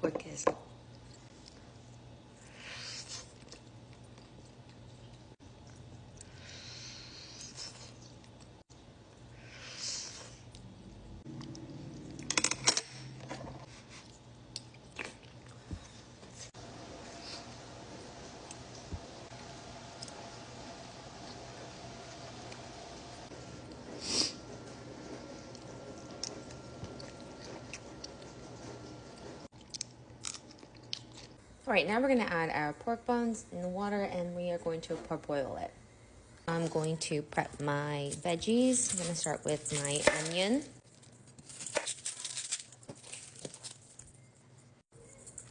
pork is. All right, now we're going to add our pork bones in the water and we are going to parboil it. I'm going to prep my veggies. I'm going to start with my onion.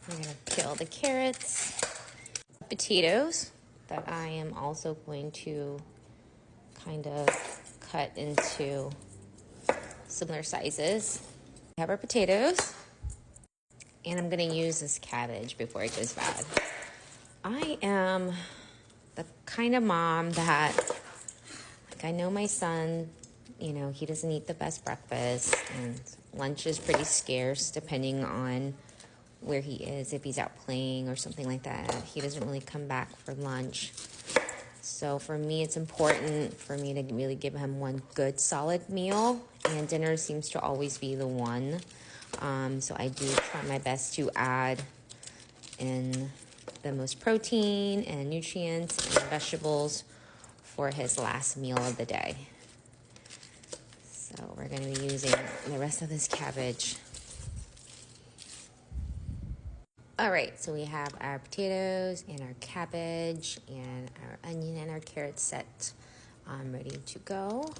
I'm going to peel the carrots, potatoes that I am also going to kind of cut into similar sizes. We have our potatoes. And I'm going to use this cabbage before it goes bad. I am the kind of mom that, like, I know my son, you know, he doesn't eat the best breakfast, and lunch is pretty scarce depending on where he is. If he's out playing or something like that, he doesn't really come back for lunch. So for me, it's important for me to really give him one good solid meal, and dinner seems to always be the one. So I do try my best to add in the most protein and nutrients and vegetables for his last meal of the day. So we're going to be using the rest of this cabbage. All right, so we have our potatoes and our cabbage and our onion and our carrots set ready to go.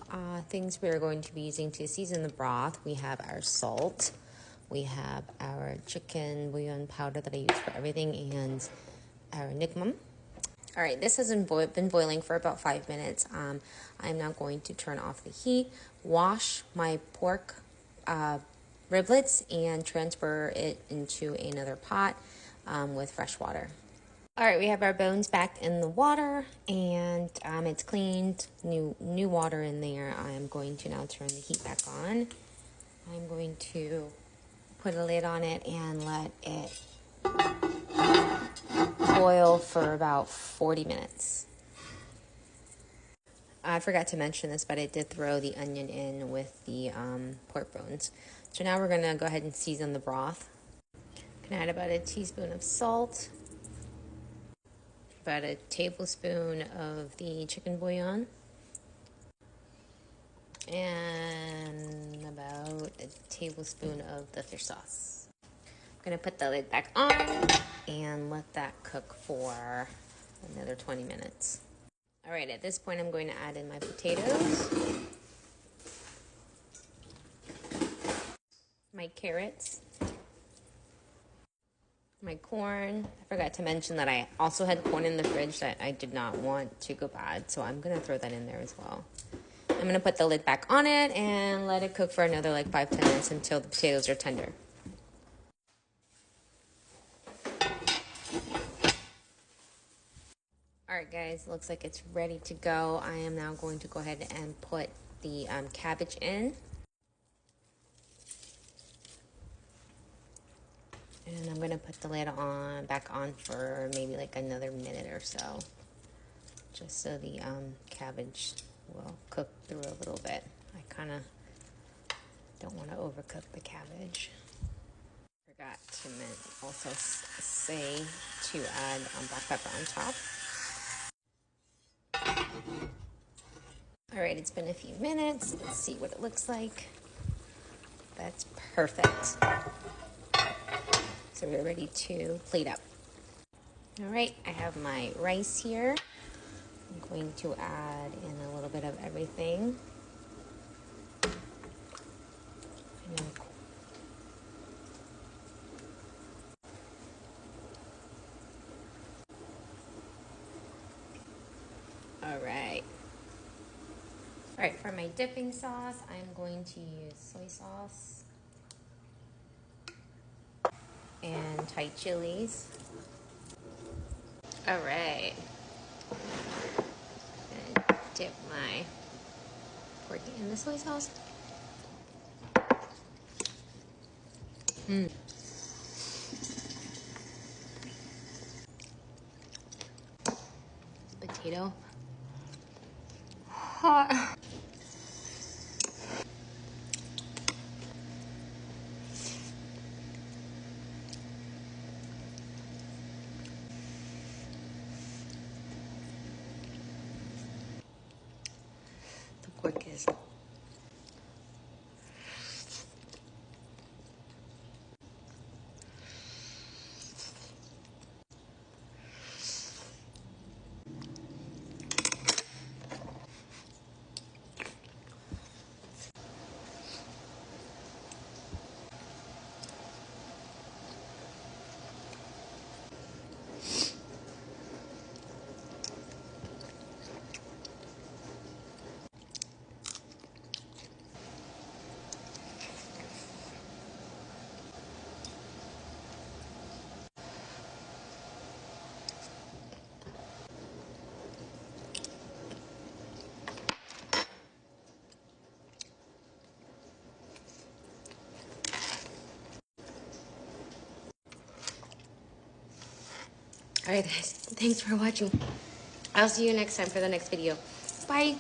Things we are going to be using to season the broth, we have our salt. We have our chicken bouillon powder that I use for everything, and our nikmam. All right, this has been boiling for about 5 minutes. I'm now going to turn off the heat, wash my pork riblets, and transfer it into another pot with fresh water. All right, we have our bones back in the water, and it's cleaned, new water in there. I am going to now turn the heat back on. I'm going to put a lid on it and let it boil for about 40 minutes. I forgot to mention this, but I did throw the onion in with the pork bones. So now we're going to go ahead and season the broth. I'm going to add about a teaspoon of salt, about a tablespoon of the chicken bouillon, and about a tablespoon of the fish sauce. I'm going to put the lid back on and let that cook for another 20 minutes. All right, at this point, I'm going to add in my potatoes, my carrots, my corn. I forgot to mention that I also had corn in the fridge that I did not want to go bad, so I'm going to throw that in there as well. I'm going to put the lid back on it and let it cook for another like 5-10 minutes until the potatoes are tender. All right, guys, looks like it's ready to go. I am now going to go ahead and put the cabbage in. And I'm going to put the lid back on for maybe like another minute or so, just so the cabbage will cook through a little bit. I kind of don't want to overcook the cabbage. Forgot to also say to add black pepper on top. All right, it's been a few minutes. Let's see what it looks like. That's perfect. So we're ready to plate up. All right, I have my rice here. I'm going to add in a little bit of everything. All right. All right, for my dipping sauce, I'm going to use soy sauce and Thai chilies. All right. And dip my pork in the soy sauce. potato. Hot. The quickest. All right, guys. Thanks for watching. I'll see you next time for the next video. Bye.